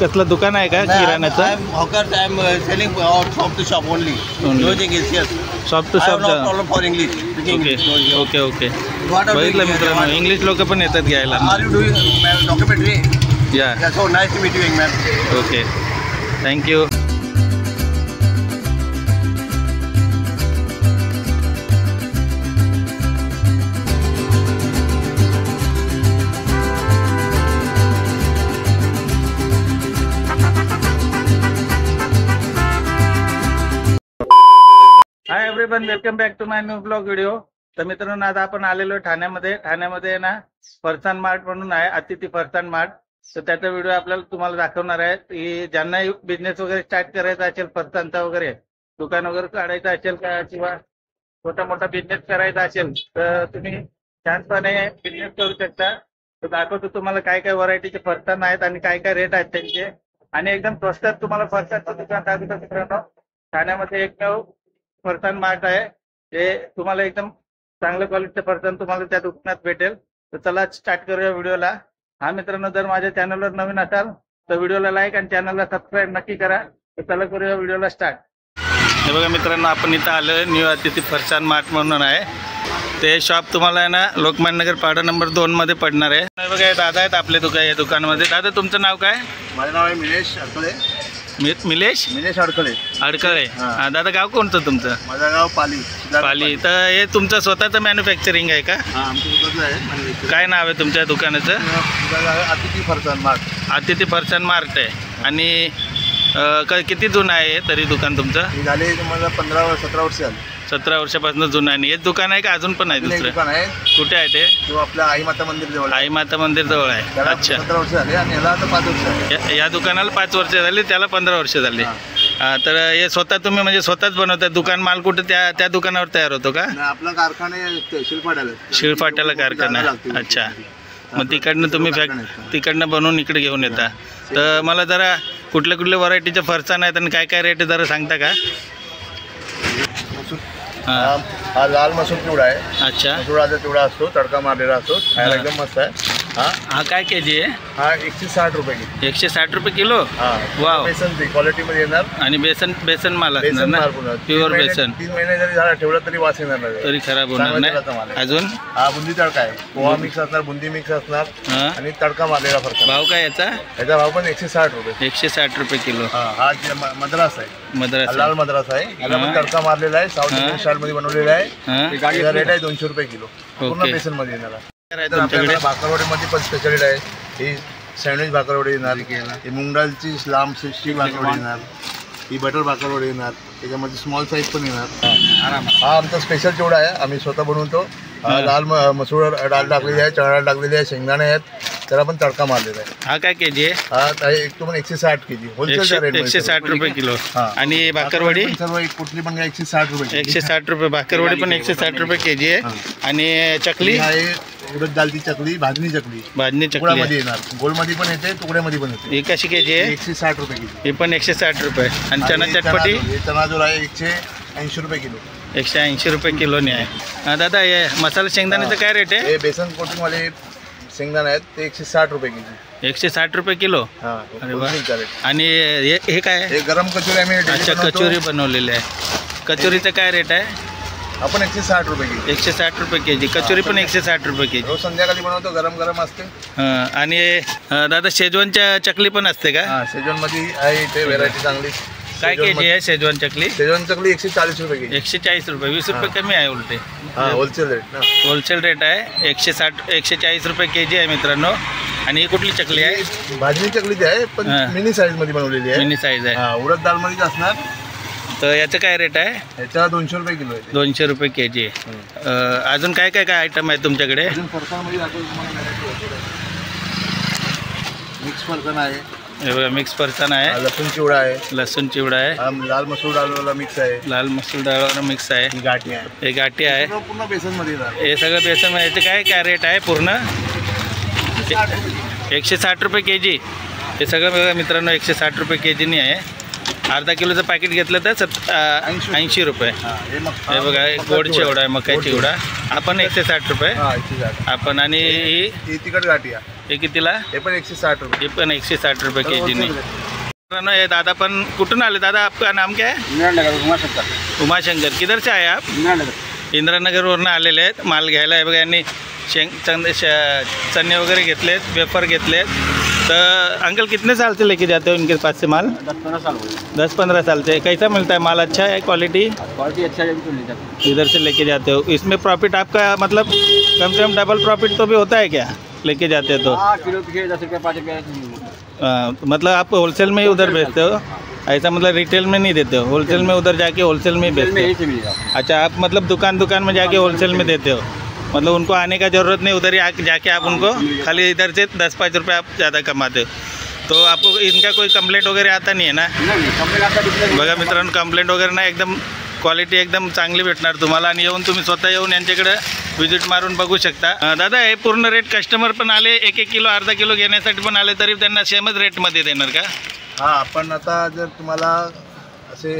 कसलं दुकान आहे का किराण्याचं? hawker. I am selling shop to shop only. Only. No English, yes. Shop to I have shop. no problem for English. Okay okay okay. What are you बघितलं doing? मित्रांनो, English लोक पण येतात घ्यायला. Are you doing documentary? या Yeah, so nice to meet you, young man. Okay, thank you. Hi everyone, welcome back to my new blog video. तर मित्रांनो, आज आपण आलेलो ठाण्यामध्ये ना फरसान मार्ट म्हणून आहे, अतिथी फरसान मार्ट. तर त्याचा व्हिडिओ आपल्याला तुम्हाला दाखवणार आहे की ज्यांना बिझनेस वगैरे स्टार्ट करायचा असेल, फरसानचा वगैरे दुकान वगैरे काढायचं असेल का, किंवा छोटा मोठा बिझनेस करायचा असेल तर तुम्ही छानपणे बिझनेस करू शकता. तर दाखवतो तुम्हाला काय काय व्हरायटीचे फरसान आहेत आणि काय काय रेट आहेत त्यांचे, आणि एकदम स्वस्तात तुम्हाला फरसानचं दुकान दाखवतो. मित्रांनो, ठाण्यामध्ये एकमेव फरसान मार्ट आहे. ते तुम्हाला एकदम चांगल्या क्वालिटीचं फरसान तुम्हाला त्या दुकानात भेटेल. तर चला स्टार्ट करूया व्हिडिओला. हा मित्रांनो, जर माझ्या चॅनलवर नवीन असाल तर व्हिडिओला लाईक आणि चॅनलला सबस्क्राईब नक्की करा. तर चला करूया व्हिडिओला स्टार्ट. हे बघा मित्रांनो, आपण इथं आलोय न्यू अतिथी फरसान मार्ट म्हणून आहे. ते शॉप तुम्हाला आहे ना लोकमान्य नगर पाडा नंबर 2 मध्ये पडणार आहे. हे बघा, हे दादा आहेत आपले या दुकानामध्ये. दादा, तुमचं नाव काय? माझं नाव आहे मिलेश अडकळे. मिलेश अडकळे. हा, दादा गाव कोणतं तुमचं? माझं गाव पाली. तर हे तुमचं स्वतःचं मॅन्युफॅक्चरिंग आहे का? हा, आमचं दुकान आहे. काय नाव आहे तुमच्या दुकानाचं? अतिथी फरसान मार्ट. अतिथी फरसान मार्ट आहे. आणि किती जुनं आहे तरी दुकान तुमचं? हे झाले तुम्हाला 15-17 वर्ष झाली. 17 वर्षापासून जुनं आहे. हेच दुकान आहे का अजून पण आहे दुसरं? दुकान आहे. कुठे आहे ते? तो आपल्या आई माता मंदिर जवळ. आई माता मंदिर जवळ आहे. अच्छा. 17 वर्ष झाले आणि याला आता 5 वर्ष झाले. या दुकानाला 5 वर्ष झाली, त्याला 15 वर्ष झाली. तर हे स्वतः तुम्ही म्हणजे स्वतःच बनवता दुकान? माल कुठे त्या दुकानावर तयार होतो का? आपला कारखाना शिळफाट्याला कारखाना. अच्छा, मग तिकडनं तुम्ही तिकडनं बनवून इकडे घेऊन येता. तर मला जरा कुठल्या व्हरायटीचे फरसान आहेत आणि काय काय रेट जरा सांगता का? हा लाल मसूर चिवडा आहे. अच्छा, मसुराचा चिवडा असतो, तडका मारलेला असतो, खायला एकदम मस्त आहे. हा काय केजी आहे? हा 160 रुपये किलो. 160 रुपये किलो. वाव. बेसन क्वालिटी मध्ये येणार. आणि बेसन माल असणार ना? प्युअर बेसन. 3 महिने जरी झाला ठेवला तरी वास येणार नाही, तरी खराब होणार नाही. अजून हा बुंदी तडका आहे. पोहा मिक्स असणार, बुंदी मिक्स असणार आणि तडका मारलेला फरक. भाव काय याचा? याचा भाव पण 160 रुपये. 160 रुपये किलो. हा मद्रास आहे. लाल मद्रास आहे. याला पण तडका मारलेला आहे, साऊथ इंडियन स्टाईल मध्ये बनवलेला आहे. गाडीचा रेट आहे 200 रुपये किलो. पूर्ण बेसन मध्ये येणार. आपल्याकडे भाकरवडीमध्ये पण स्पेशालिटी आहे. ही सँडविच भाकरवडी येणार, ही मूग डाळची लांब स्टिक भाकरवडी येणार, ही बटर भाकरवडी येणार, त्याच्यामध्ये स्मॉल साईज पण येणार. हा आमचा स्पेशल चिवडा आहे, आम्ही स्वतः बनवतो. लाल मसूर डाळ टाकलेली आहे, चणा डाळ टाकलेली आहे, शेंगदाणे आहेत, त्याला पण तडका मारलेला आहे. हा काय केजी आहे? हा एक तो पण 160 केजी होलसेल रेट. 160 रुपये किलो. आणि भाकरवडी सर्व कुठली पण 160 रुपये. 160 रुपये भाकरवडी पण 160 रुपये केजी आहे. आणि चकली आहे उडद डालची चकली, भाजणी चकली तुकड्यामध्ये येणार, गोलमध्ये पण येते, तुकड्यामध्ये पण येते. ही कशी केजी आहे? 160 रुपये किलो. ही पण 160 रुपये. आणि चना चटपटी? चना जो आहे 180 रुपये किलो. 180 रुपये किलोने आहे. दादा, हे मसाला शेंगदाण्याचं काय रेट आहे? हे बेसन कोटिंगवाले शेंगदाणे आहेत, ते 160 रुपये किलो. 160 रुपये किलो. अरे वा. आणि हे काय? हे गरम कचोरी आम्ही. अच्छा, कचोरी बनवलेली आहे. कचोरीचं काय रेट आहे? आपण 160 रुपये किलो. 160 रुपये केजी. कचोरी पण 160 रुपये केजी. रोज संध्याकाळी बनवतो, गरम गरम असते. आणि दादा, शेजवानच्या चकली पण असते का? शेजवान मध्ये आहे ते व्हेरायटी चांगली. काय केजी आहे शेजवान चकली? शेजवान चकली 140 रुपये केजी. 140 रुपये. 20 रुपये कमी आहे उलटे. होलसेल रेट ना. होलसेल रेट आहे. 140 रुपये केजी आहे मित्रांनो. आणि ही कुठली चकली आहे? भाजणी चकलीची आहे, पण मिनी साईज मध्ये बनवलेली आहे. मिनी साईज आहे. उडद दाल मध्ये असणार. तर याचं काय रेट आहे? याचा 200 रुपये किलो आहे. 200 रुपये केजी. अजून काय काय काय आयटम आहे तुमच्याकडे? मिक्स फरसान आहे. हे बघा, मिक्स फरसान आहे. लसूण चिवडा आहे. लसूण चिवडा आहे. लाल मसूर डाळवाला मिक्स आहे. लाल मसूर डाळवाला मिक्स आहे. ही गाठी आहे. हे गाठी आहे. पूर्ण बेसन मध्ये. हे सगळं बेसन. याचे काय काय रेट आहे पूर्ण? 160 रुपये केजी. हे सगळं बघा मित्रांनो 160 रुपये केजीनी आहे. अर्धा किलोचं पॅकेट घेतलं तर 80 रुपये. हे बघा, गोड चिवडा आहे, मकाई चिवडा. आपण 160 रुपये आपण. आणि ही तिखट गाठी आहे. हे कितीला? हे पण 160 रुपये. हे पण 160 रुपये केजीने. मित्रांनो हे दादा पण कुठून आले दादा? आपका नाम क्या है? उमाशंकर. उमाशंकर. किधर से आए आप? इंद्रानगरवरून आलेले आहेत माल घ्यायला. हे बघा यांनी चने वगैरे घेतलेत, वेफर घेतलेत. तो अंकल कितने साल से लेके जाते हो इनके पास से माल? 10-15 साल. 10-15 साल से. कैसा मिलता है माल? अच्छा है क्वालिटी? क्वालिटी अच्छा है. इधर से लेके जाते हो. इसमें प्रॉफिट आपका मतलब कम से कम डबल प्रॉफिट तो भी होता है क्या लेके जाते हो तो? किलो पीछे 10 रुपये 5 रुपये. मतलब आप होलसेल में ही उधर बेचते हो? ऐसा मतलब रिटेल में नहीं देते हो? होलसेल में उधर जाके होलसेल में ही बेचते हो? अच्छा, आप मतलब दुकान में जाके होलसेल में देते हो, मतलब उनको आने का ज़रूरत नहीं, उधर ही जाके आप उनको खाली इधर से 10-5 रुपये आप ज़्यादा कमाते हो. तो आपको इनका कोई कंप्लेंट वगैरे आता नाही आहे ना? बघा मित्रांनो, कंप्लेंट वगैरे नाही, एकदम क्वालिटी एकदम चांगली भेटणार तुम्हाला. आणि येऊन तुम्ही स्वतः येऊन यांच्याकडे व्हिजिट मारून बघू शकता. दादा हे पूर्ण रेट कस्टमर पण आले 1-1 किलो अर्धा किलो घेण्यासाठी पण आले तरी त्यांना सेमच रेटमध्ये देणार का? हां, आपण आता जर तुम्हाला असे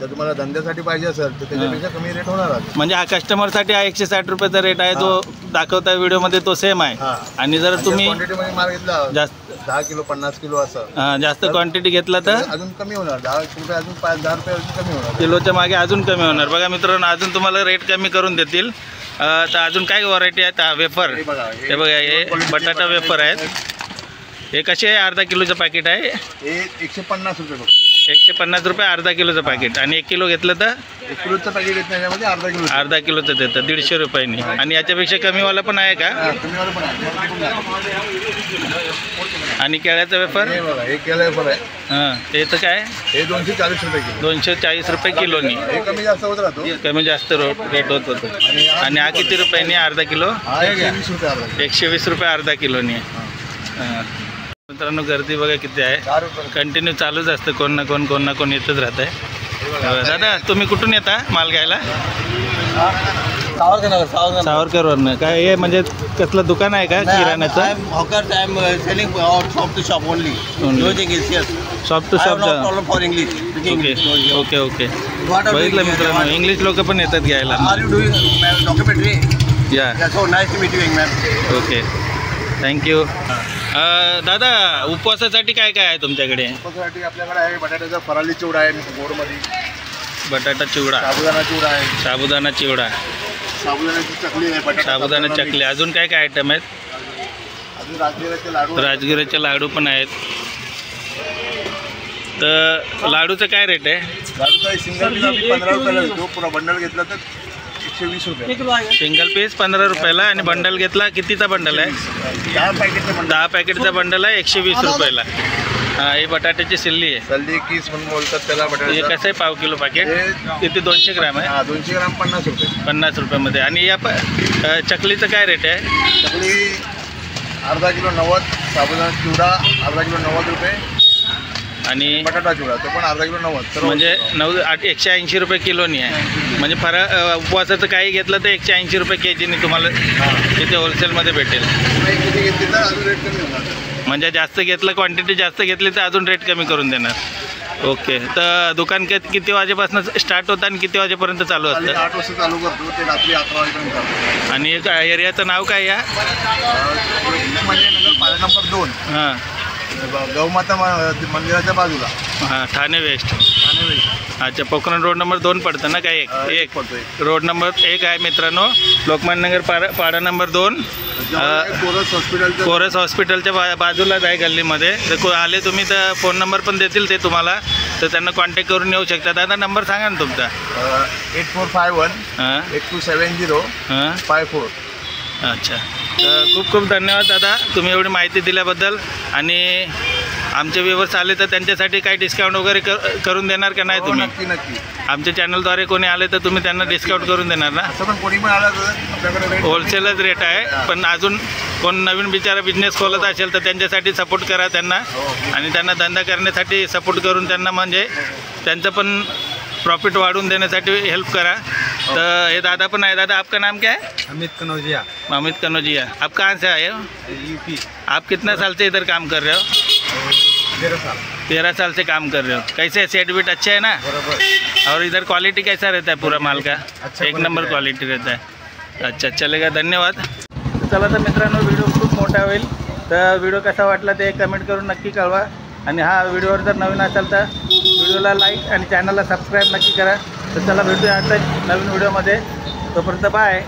जर तुम्हाला धंद्यासाठी पाहिजे असेल तर त्याच्यापेक्षा कमी रेट होणार. म्हणजे हा कस्टमरसाठी हा 160 रुपयाचा रेट आहे, जो दाखवता व्हिडिओमध्ये तो सेम आहे. आणि जर तुम्ही क्वांटिटीमध्ये माल घेतला जास्त 10 किलो 50 किलो असं जास्त क्वांटिटी घेतला तर अजून कमी होणार. 10 रुपये अजून 5-10 रुपये अजून कमी होणार. किलोच्या मागे अजून कमी होणार. बघा मित्रांनो, अजून तुम्हाला रेट कमी करून देतील. तर अजून काय व्हरायटी आहेत? वेफर हे बघा, हे बटाटा वेफर आहेत. हे कसे आहे? अर्धा किलोचं पॅकेट आहे. हे 150 रुपये. 150 रुपये अर्धा किलोचं पॅकेट. आणि 1 किलो घेतलं तर 1 किलोचं पॅकेट येत नाही, त्यामध्ये अर्धा किलोचं देतं 150 रुपयांनी. आणि याच्यापेक्षा कमीवाला पण आहे का? कमीवाला पण आहे. आणि केळ्याचं वेफर हे केळं वेफर आहे. हां, ते तर काय? हे 240 रुपये किलो. 240 रुपये किलोनी. हे कमी जास्त होत राहतो. कमी जास्त रेट होत होतं. आणि हा किती रुपयांनी अर्धा किलो? 120 रुपये अर्धा. 120 रुपये अर्धा किलोनी. हां मित्रांनो, गर्दी बघा किती आहे. कंटिन्यू चालूच असतं, कोण ना कोण येतच राहत आहे. दादा तुम्ही कुठून येता माल घ्यायला? सावरकरवरनं. काय हे म्हणजे कसलं दुकान आहे का किराण्याचं? Shop to shop. Okay okay. बघितलं मित्रांनो, इंग्लिश लोक पण येतात घ्यायला. या ओके, थँक्यू. दादा उपवासासाठी काय काय आहे तुमच्याकडे? उपवासासाठी आपल्याकडे आहे बटाट्याचा फराली चिवडा आहे गोडमध्ये. बटाटा चिवडा, साबुदाणा चिवडा आहे. साबुदाणा चिवडा, साबुदाण्याची चकली आहे. साबुदाणा चकली. अजून काय काय आयटम आहेत? अजून राजगिराचे लाडू. राजगिराचे लाडू पण आहेत. तर लाडूचं काय रेट आहे? लाडूचा सिंगल पीस 15 रुपयाला देतो. पुरा बंडल घेतला तर 120 रुपये. सिंगल पीस 15 रुपयाला. आणि बंडल घेतला, कितीचा बंडल आहे? 10 पॅकेटचा बंडल आहे 120 रुपयाला. हां, ही बटाट्याची सिल्ली आहे. सल्ली कीस म्हणून बोलतात त्याला. हे कसं आहे पाव किलो पॅकेट? किती? 200 ग्राम आहे. 200 ग्राम 50 रुपये. 50 रुपयामध्ये. आणि या चकलीचं काय रेट आहे? चकली अर्धा किलो 90. साबुदाणा चिवडा अर्धा किलो 90 रुपये. आणि बटाटा चिवडा तो पण अर्धा किलो 90. म्हणजे 180 रुपये किलोनी आहे. म्हणजे उपवासाचं काही घेतलं तर 180 रुपये केजीनी तुम्हाला तिथे होलसेलमध्ये भेटेल. किती घेतली तर अजून रेट कमी होणार. म्हणजे जास्त घेतलं, क्वांटिटी जास्त घेतली तर अजून रेट कमी करून देणार. ओके. तर दुकान किती वाजेपासून स्टार्ट होतं आणि किती वाजेपर्यंत चालू असतं? 8 वाजता चालू करतो ते रात्री 11 वाजेपर्यंत. आणि एरियाचं नाव काय या? नगर पार्ट नंबर 2. हां, गौमाता मंदिराच्या बाजूला. हां, ठाणे वेस्ट. ठाणे वेस्ट. अच्छा, पोखरण रोड नंबर 2 पडतं ना? काय एक पडतो. रोड नंबर 1 आहे मित्रांनो. लोकमान्य नगर पाडा नंबर 2. कोरस हॉस्पिटलच्या बाजूलाच आहे गल्लीमध्ये. तर आले तुम्ही तर फोन नंबर पण देतील ते तुम्हाला, तर त्यांना कॉन्टॅक्ट करून येऊ शकता. दादा नंबर सांगा ना तुमचा. 8451 8270 54. अच्छा, तर खूप खूप धन्यवाद दादा, तुम्ही एवढी माहिती दिल्याबद्दल. आणि आमचे व्ह्यूअर्स आले तर त्यांच्यासाठी काही डिस्काउंट वगैरे करून देणार का नाही तुम्ही? नक्की नक्की. आमच्या चॅनलद्वारे कोणी आले तर तुम्ही त्यांना डिस्काउंट करून देणार ना? असं पण कोणी पण आलं तर आपल्याकडे होलसेलच रेट आहे. पण अजून कोण नवीन बिचारा बिझनेस खोलत असेल तर त्यांच्यासाठी सपोर्ट करा त्यांना. आणि त्यांना धंदा करण्यासाठी सपोर्ट करून त्यांना म्हणजे त्यांचं पण प्रॉफिट वाढून देण्यासाठी हेल्प करा. तो ये दादा पण आहे. दादा आपका नाम क्या है? अमित कनौजिया. अमित कनौजिया. आप कहाँ से आए हो? यूपी. आप कितना साल से इधर काम कर रहे हो? 13 साल. 13 साल से काम कर रहे हो. कैसे सेट वेट अच्छे है ना? बराबर. और इधर क्वालिटी कैसा रहता है पूरा माल का? अच्छा, एक नंबर क्वालिटी रहता है. अच्छा, चलेगा, धन्यवाद. चला तर मित्रांनो, व्हिडिओ खूप मोठा होईल तर व्हिडिओ कसा वाटला ते कमेंट करून नक्की कळवा. आणि हा व्हिडिओवर जर नवीन असाल तर व्हिडिओला लाईक आणि चॅनलला सबस्क्राईब नक्की करा. तर चला भेटूया आता नवीन व्हिडिओमध्ये. तोपर्यंत बाय.